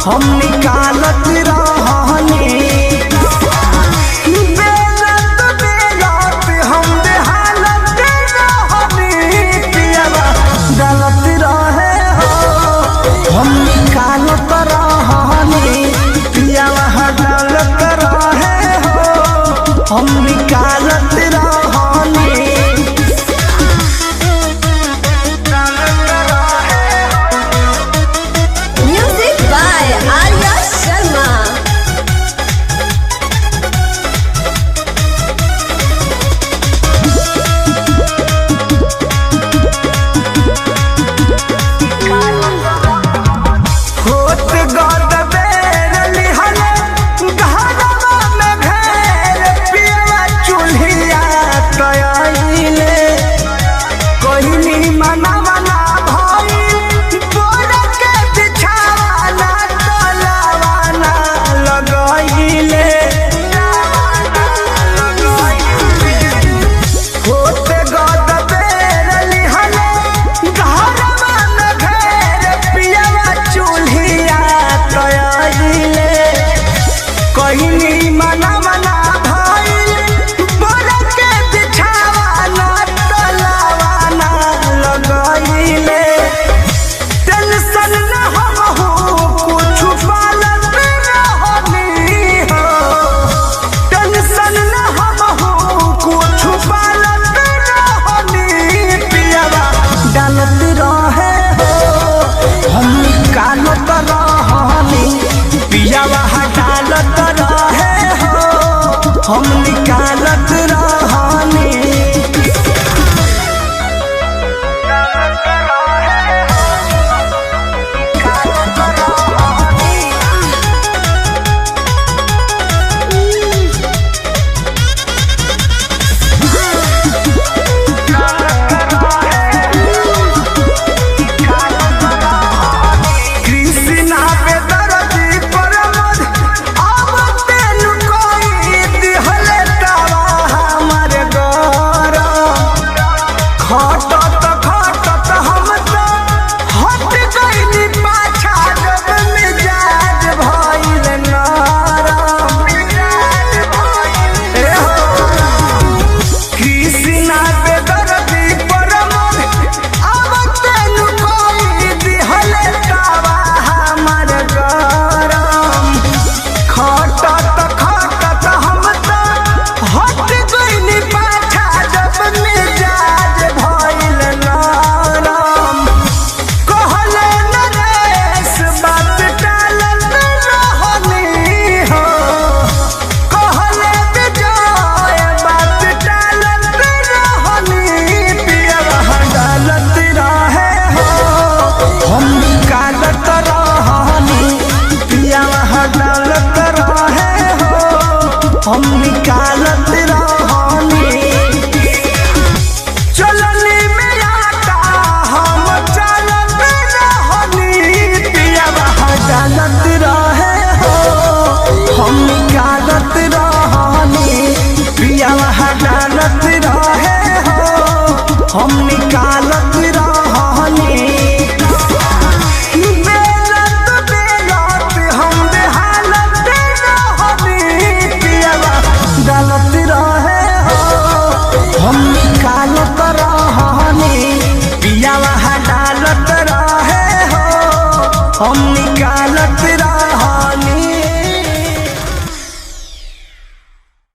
हम निकालत रहनी बेलत बेलत हम बेहालत रहनी पियावा डालत रहे हो हम निकालत रहनी पियावा डालत रहे हो हम निकालत रहनी। Music by Arya Sharma. होत गद बेर लिहले घरवा में घेर पियवा चूल्हिया तयाइले कोहिनी मनवना भइल बोर के बिछावाना तलावाना लगाइले होत गद बेर लिहले घरवा में घेर पियवा चूल्हिया तयाइले कोहिनी मनवना भइल बोर के बिछावाना तलावाना लगाइले टेंशन न हमहू कुछ पालत रहनी हो टेंशन न हमहू कुछ पालत रहनी पियवा डालत रहे हो हम निकालत रहनी पियवा डालत रहे हो हम निकालत रहनी। कृष्णा पे दर्दी परमद अब तेनु कोई दिहले तवा हमर घर खटत खटत हम तो हट गइनी पाछा जब मिजाज भइल नरम ए हो कृष्णा पे दर्दी परमद अब तेनु कोई दिहले तवा हमर गरम खटत खटत हम तो हट गइनी पाछा जब मिजाज भइल नरम कहले नरेश बात टालत रहनी हो कहले विजय बात टालत रहनी पियवा डालत रहे हो हम निकालत रहनी पियवा डालत रहे हो हम निकालत रहनी चलनी में आटा हम चलत रहनी पियवा डालत रहे हो हम निकालत रहनी पियवा डालत रहे हो हम निकालत रहनी बेलत बेलत हम बेहालत रहनी पियवा डालत रहे हो हम निकालत रहनी पियवा डालत रहे हो हम निकाल